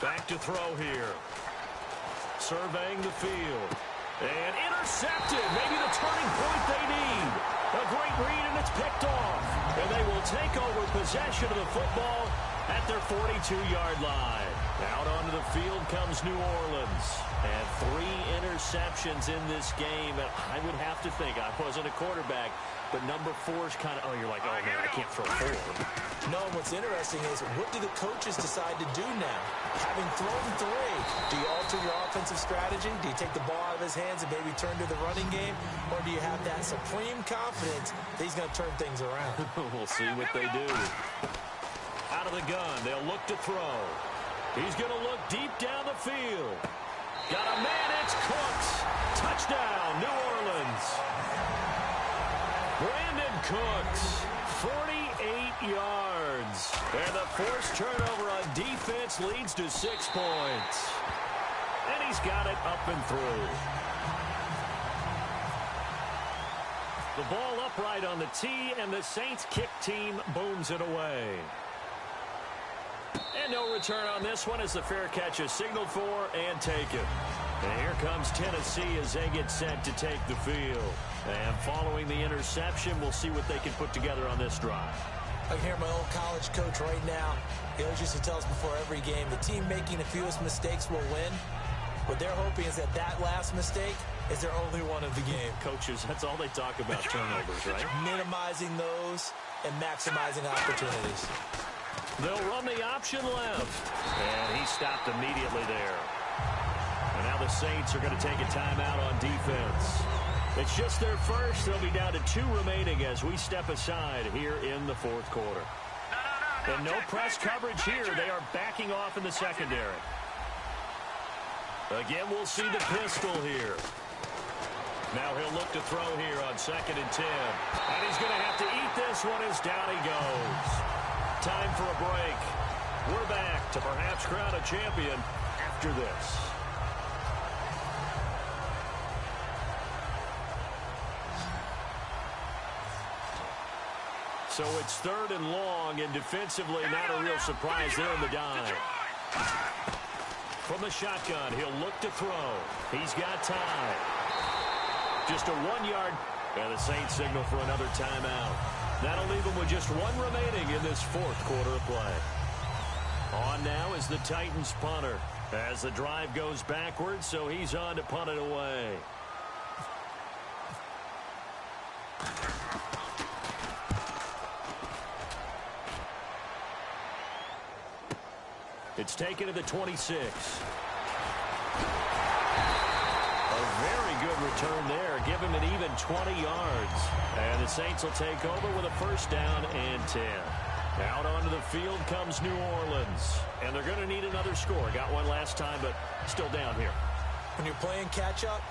Back to throw here. Surveying the field. And intercepted. Maybe the turning point they need. A great read, and it's picked off. And they will take over possession of the football at their 42-yard line. Out onto the field comes New Orleans. And 3 interceptions in this game. And I would have to think, I wasn't a quarterback, but number 4 is kind of, you're like, oh, man, I can't throw 4. No, what's interesting is, what do the coaches decide to do now? Having thrown 3, do you alter your offensive strategy? Do you take the ball out of his hands and maybe turn to the running game? Or do you have that supreme confidence that he's going to turn things around? We'll see what they do. Out of the gun, they'll look to throw. He's going to look deep down the field. Got a man, it's Cooks. Touchdown, New Orleans. Brandon Cooks, 48 yards. And the forced turnover on defense leads to 6 points. And he's got it up and through. The ball upright on the tee, and the Saints kick team booms it away. And no return on this one as the fair catch is signaled for and taken. And here comes Tennessee as they get set to take the field. And following the interception, we'll see what they can put together on this drive. I can hear my old college coach right now. He always used to tell us before every game, the team making the fewest mistakes will win. What they're hoping is that last mistake is their only one of the game. Coaches, that's all they talk about, turnovers, right? Minimizing those and maximizing opportunities. They'll run the option left. And he stopped immediately there. And now the Saints are going to take a timeout on defense. It's just their first. They'll be down to 2 remaining as we step aside here in the 4th quarter. And no press coverage here. They are backing off in the secondary. Again, we'll see the pistol here. Now he'll look to throw here on 2nd and 10. And he's going to have to eat this one as down he goes. Time for a break. We're back to perhaps crown a champion after this. So it's 3rd and long, and defensively not a real surprise there in the dive. From the shotgun, he'll look to throw. He's got time. Just a 1-yard, and the Saints signal for another timeout. That'll leave them with just 1 remaining in this 4th quarter of play. On now is the Titans punter as the drive goes backwards, so he's on to punt it away. It's taken to the 26. A very good return there. Give him an even 20 yards. And the Saints will take over with a 1st down and 10. Out onto the field comes New Orleans. And they're going to need another score. Got one last time, but still down here. When you're playing catch-up,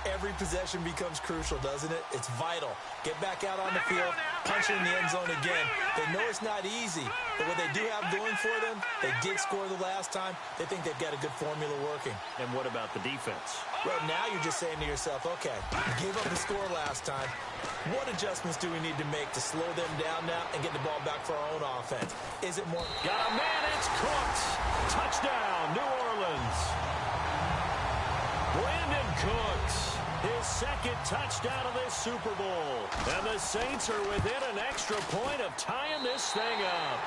every possession becomes crucial, doesn't it? It's vital. Get back out on the field, punch it in the end zone again. They know it's not easy, but what they do have going for them, they did score the last time. They think they've got a good formula working. And what about the defense? Well, now you're just saying to yourself, okay, gave up the score last time. What adjustments do we need to make to slow them down now and get the ball back for our own offense? Is it more... Got a man, it's Cooks. Touchdown, New Orleans. Brandon Cooks. His 2nd touchdown of this Super Bowl. And the Saints are within an extra point of tying this thing up.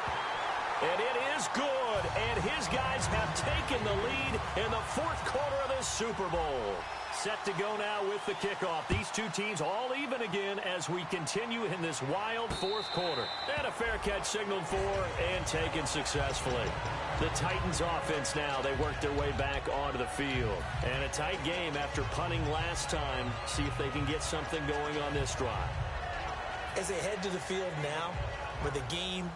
And it is good. And his guys have taken the lead in the 4th quarter of this Super Bowl. Set to go now with the kickoff. These 2 teams all even again as we continue in this wild 4th quarter. And a fair catch signaled for and taken successfully. The Titans offense now, they work their way back onto the field. And a tight game after punting last time. See if they can get something going on this drive. As they head to the field now, with the game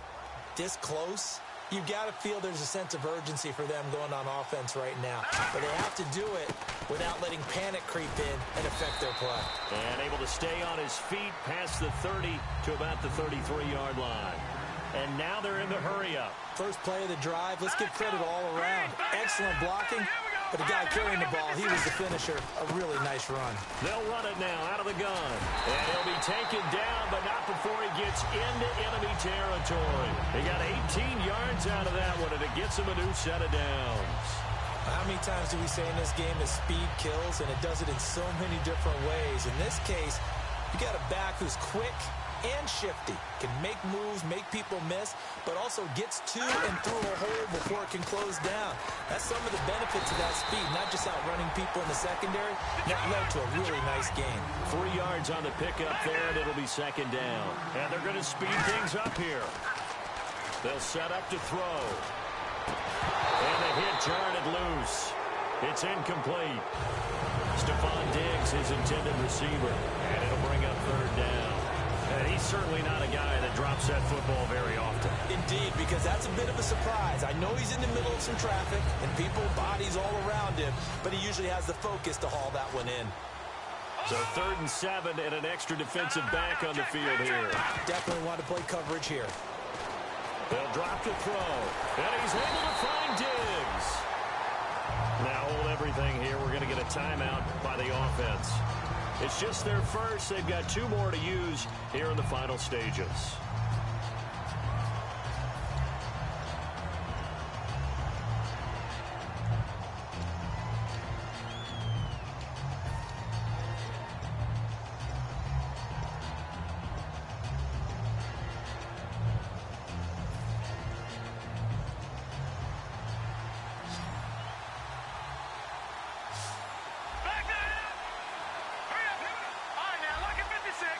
this close, you've got to feel there's a sense of urgency for them going on offense right now. But they have to do it without letting panic creep in and affect their play. And able to stay on his feet past the 30 to about the 33-yard line. And now they're in the hurry up. First play of the drive, let's give credit all around. Excellent blocking, But the guy carrying the ball, he was the finisher. A really nice run. They'll run it now out of the gun. And he'll be taken down, but not before he gets into enemy territory. He got 18 yards out of that one, and it gets him a new set of downs. How many times do we say in this game that speed kills, and it does it in so many different ways? In this case, you got a back who's quick and shifty, can make moves, make people miss, but also gets to and through a hole before it can close down. That's some of the benefits of that speed, not just outrunning people in the secondary. That led to a really nice game. 3 yards on the pickup there, and it'll be second down. And they're going to speed things up here. They'll set up to throw. And the hit turned it loose. It's incomplete. Stephon Diggs, his intended receiver, and it'll bring up third down. And he's certainly not a guy that drops that football very often. Indeed, because that's a bit of a surprise. I know he's in the middle of some traffic and people, bodies all around him, but he usually has the focus to haul that one in. So 3rd and 7 and an extra defensive back on the field here. Definitely want to play coverage here. They'll drop to throw, and he's able to find Diggs. Now hold everything here. We're going to get a timeout by the offense. It's just their first. They've got 2 more to use here in the final stages.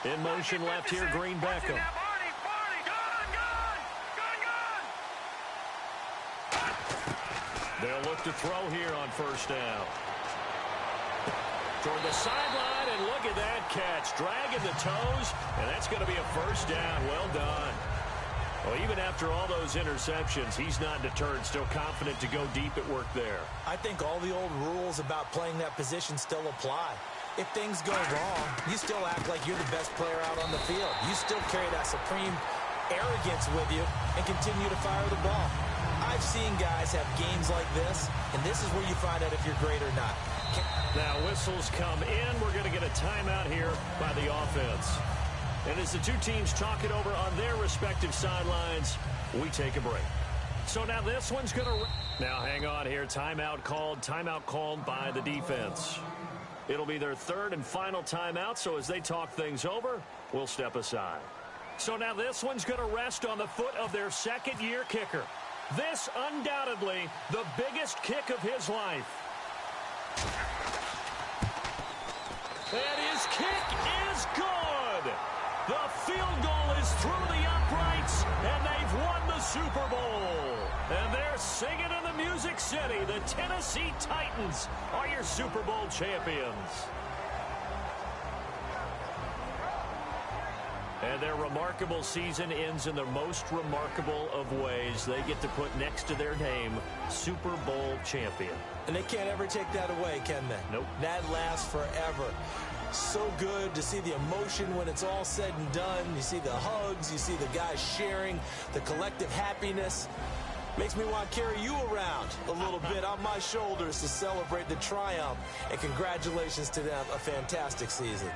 In motion left here, Green Beckham. They'll look to throw here on first down. Toward the sideline, and look at that catch. Dragging the toes, and that's going to be a first down. Well done. Well, even after all those interceptions, he's not deterred, still confident to go deep at work there. I think all the old rules about playing that position still apply. If things go wrong, you still act like you're the best player out on the field. You still carry that supreme arrogance with you and continue to fire the ball. I've seen guys have games like this, and this is where you find out if you're great or not. Now whistles come in. We're going to get a timeout here by the offense. And as the 2 teams talk it over on their respective sidelines, we take a break. So now this one's going to... Now hang on here. Timeout called by the defense. It'll be their 3rd and final timeout, so as they talk things over, we'll step aside. So now this one's going to rest on the foot of their 2nd-year kicker. This, undoubtedly, the biggest kick of his life. And his kick is good! The field goal is through the uprights, and they've won the Super Bowl. And they're singing in the Music City. The Tennessee Titans are your Super Bowl champions. And their remarkable season ends in the most remarkable of ways. They get to put next to their name, Super Bowl champion. And they can't ever take that away, can they? Nope. That lasts forever. So good to see the emotion when it's all said and done. You see the hugs, you see the guys sharing, the collective happiness. Makes me want to carry you around a little bit on my shoulders to celebrate the triumph. And congratulations to them, a fantastic season.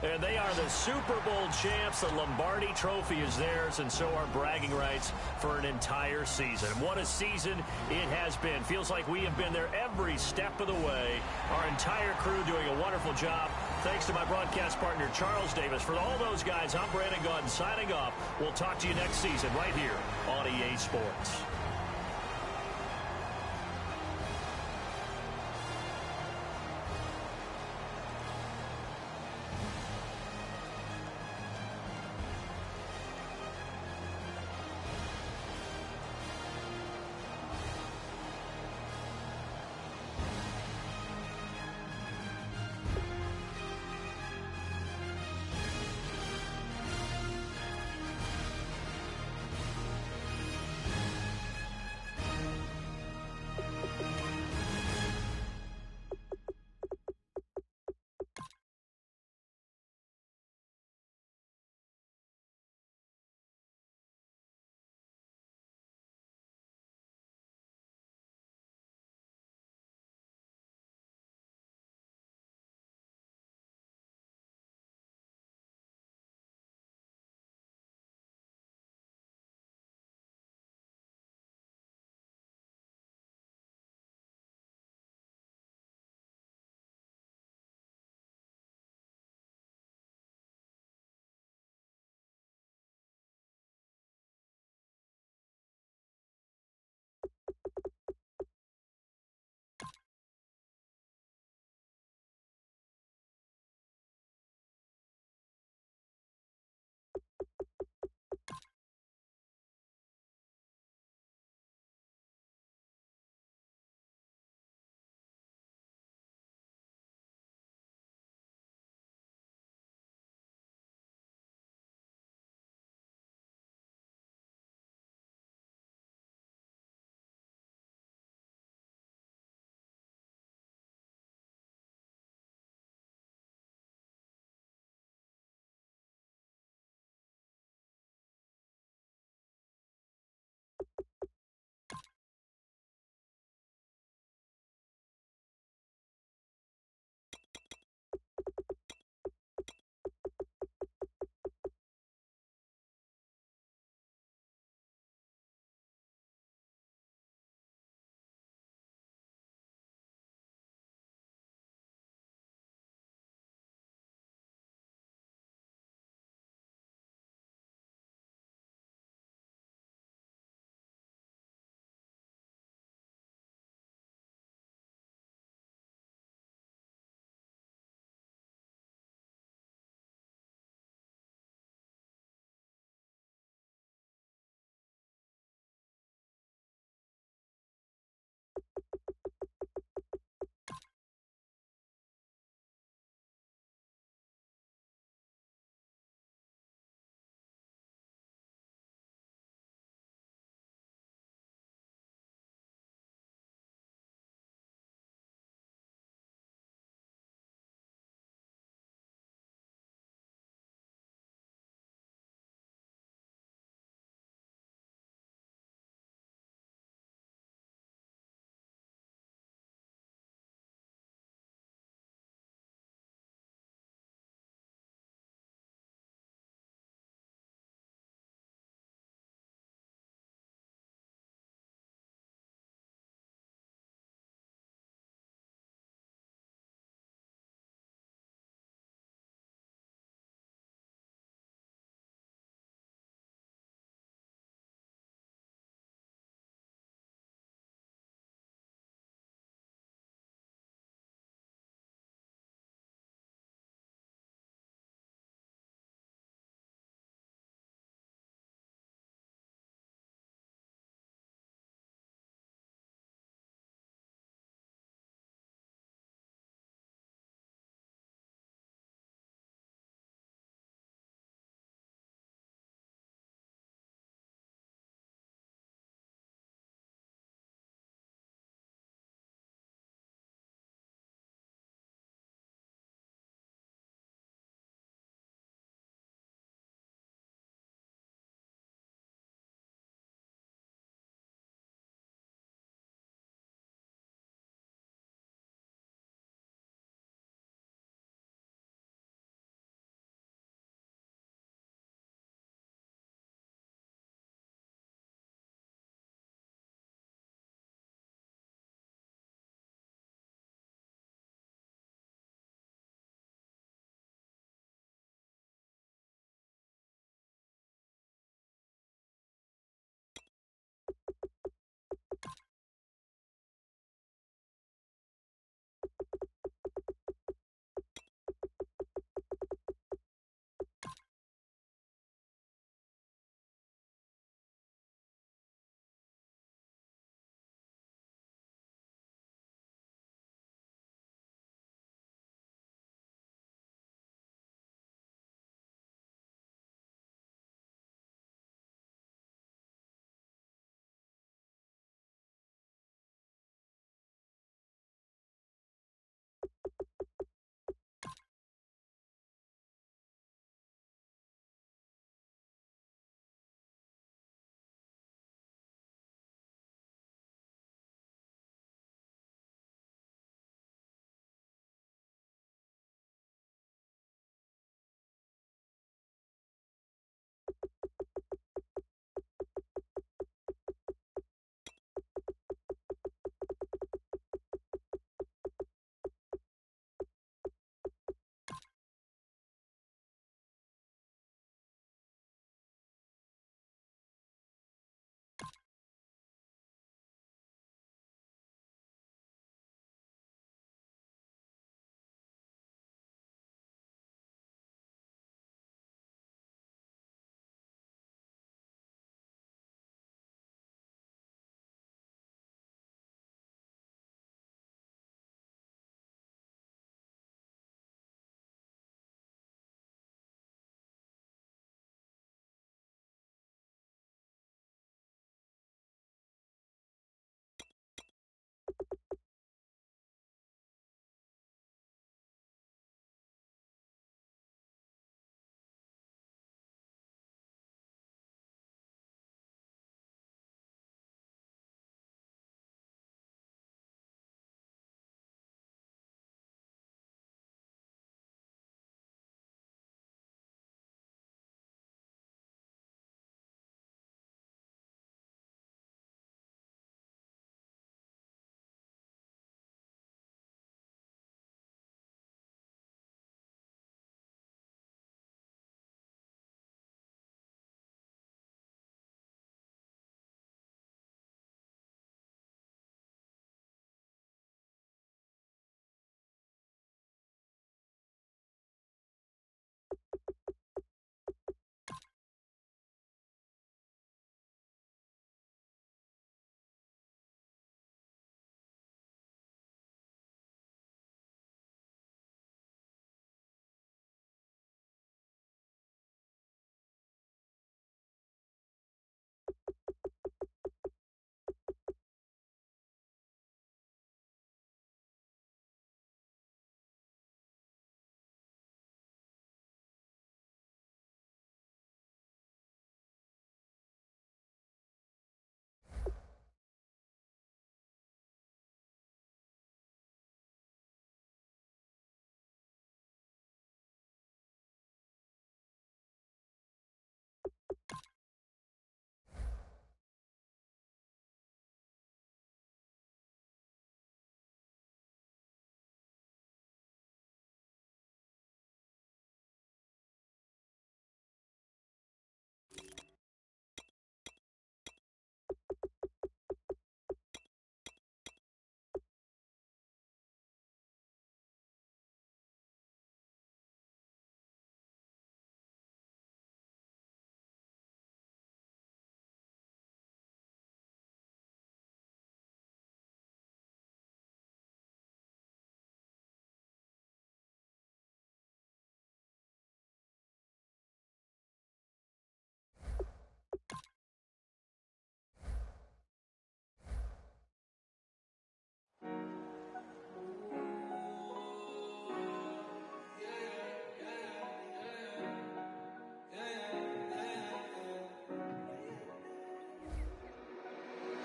And they are the Super Bowl champs. The Lombardi Trophy is theirs, and so are bragging rights for an entire season. What a season it has been. Feels like we have been there every step of the way. Our entire crew doing a wonderful job. Thanks to my broadcast partner, Charles Davis. For all those guys, I'm Brandon Gaudin signing off. We'll talk to you next season right here on EA Sports.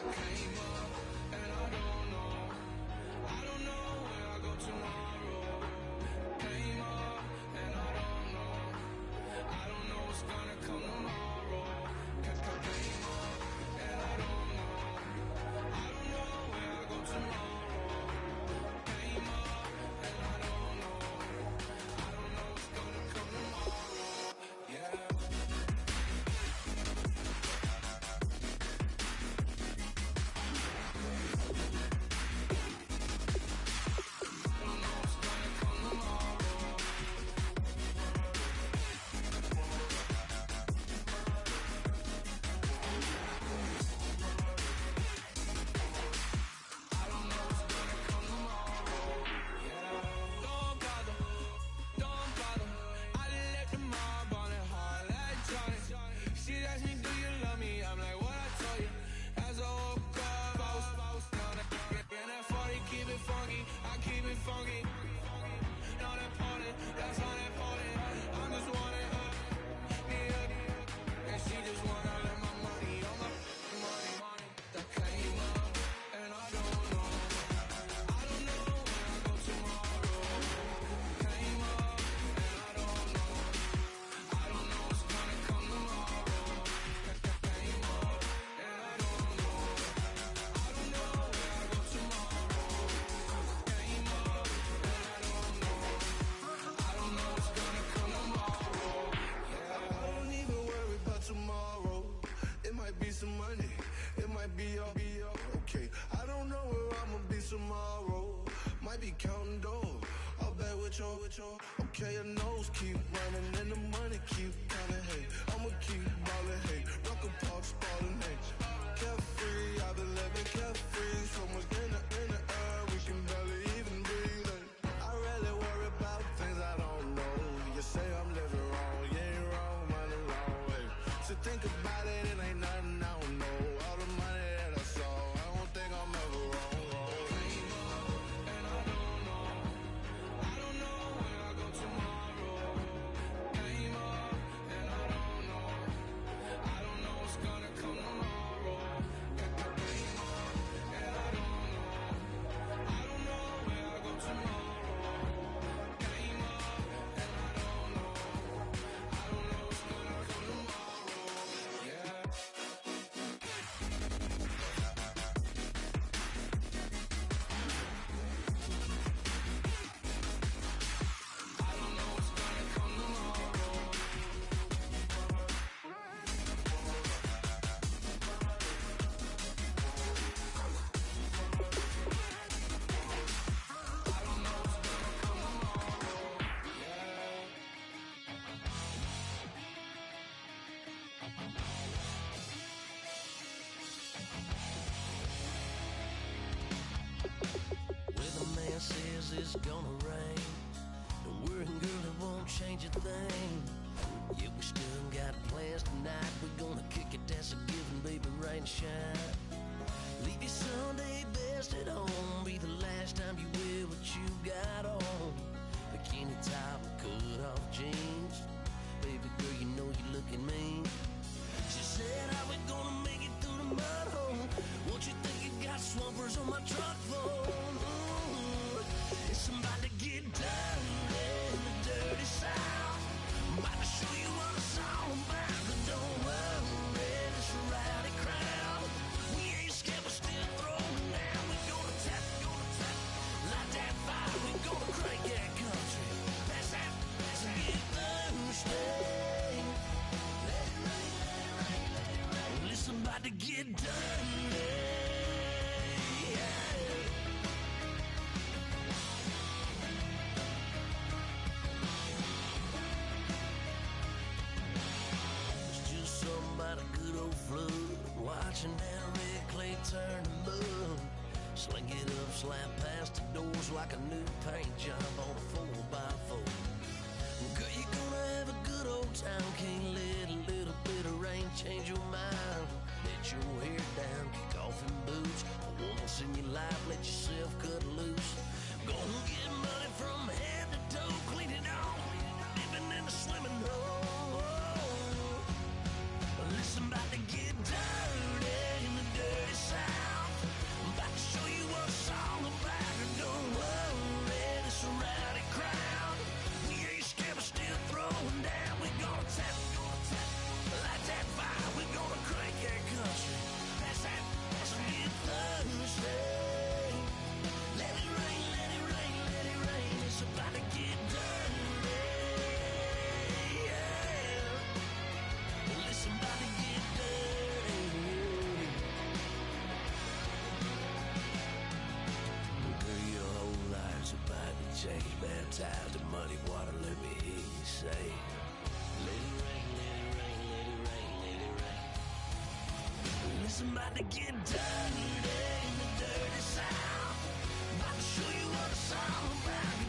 Came up and I don't know where I go tomorrow. Came up and I don't know what's gonna come tomorrow. Came up and I don't know where I go tomorrow. Came up and I don't know what's gonna come tomorrow. Yeah. Don't bother. I left the mob on it hard like Johnny. She asked me, do you love me? I'm like, what I told you. As I woke up, I was down and that 40 keep it funky. I keep it funky. On that pony, that's on that pony. I'm just wanting her, me up. And she just wanna let my money on my money. That came up and I don't know where I go tomorrow. Came up and I don't know what's gonna come tomorrow. Came up and I don't know where I go tomorrow. Came up and I don't know what's gonna come tomorrow. Yeah. I don't even worry about tomorrow. It might be some money, it might be all okay. I don't know where I'ma be tomorrow. Might be counting dough. I'll bet with your okay, your nose keep running and the money keep coming. Hey, I'ma keep ballin'. Hey, rock a park, ballin'. Hey, carefree, I've been living carefree. So much in the air, we can barely even breathe. Hey, I really worry about things I don't know. You say I'm living wrong, you ain't wrong, man, alone. Hey, so think about it, it ain't nothing I don't know. All the money that I saw, I don't think I'm ever wrong. Came up and I don't know where I go tomorrow. Came up and I don't know what's gonna come tomorrow. Came up and I don't know where I go tomorrow. Came up and I don't know what's gonna come tomorrow. Yeah. I don't know what's gonna come tomorrow. I don't know what's gonna come tomorrow. Yeah. Weatherman says it's gonna rain. Don't worry, girl, it won't change a thing. Yeah, we still got plans tonight. We're gonna kick it, that's a given, baby, rain or shine. Leave your Sunday best at home. Be the last time you wear what you got on. Bikini top and cut off jeans. Baby girl, you know you looking mean. She said, how we gonna make it through the mud hole? What you think you got swampers on my truck for? It's about to get dirty in the dirty south. I'm about to show you what it's all about. But don't worry, it's a rowdy crowd. We ain't scared, but still throwing down. We gonna tap, light that fire. We gonna crank that country. Pass that, get thirsty. Let it rain, let it rain, let it rain. Well, it's about to get dirty. Yeah. It's just something about a good old flood. Watching that red clay turn to mud. Sling it up, slap past the doors like a new paint job on a 4x4. Girl, you're gonna have a good old time. Can't let a little bit of rain change your mind. Let your hair down, kick off in boots. For once in your life, let yourself cut loose. Gonna get money from head to toe, clean it off. Living in a swimming hole. Listen, about to get dirty in the dirty side. say. Let it rain, let it rain, let it rain, let it rain. Listen, about to get dirty in the dirty South. About to show you what it's all about.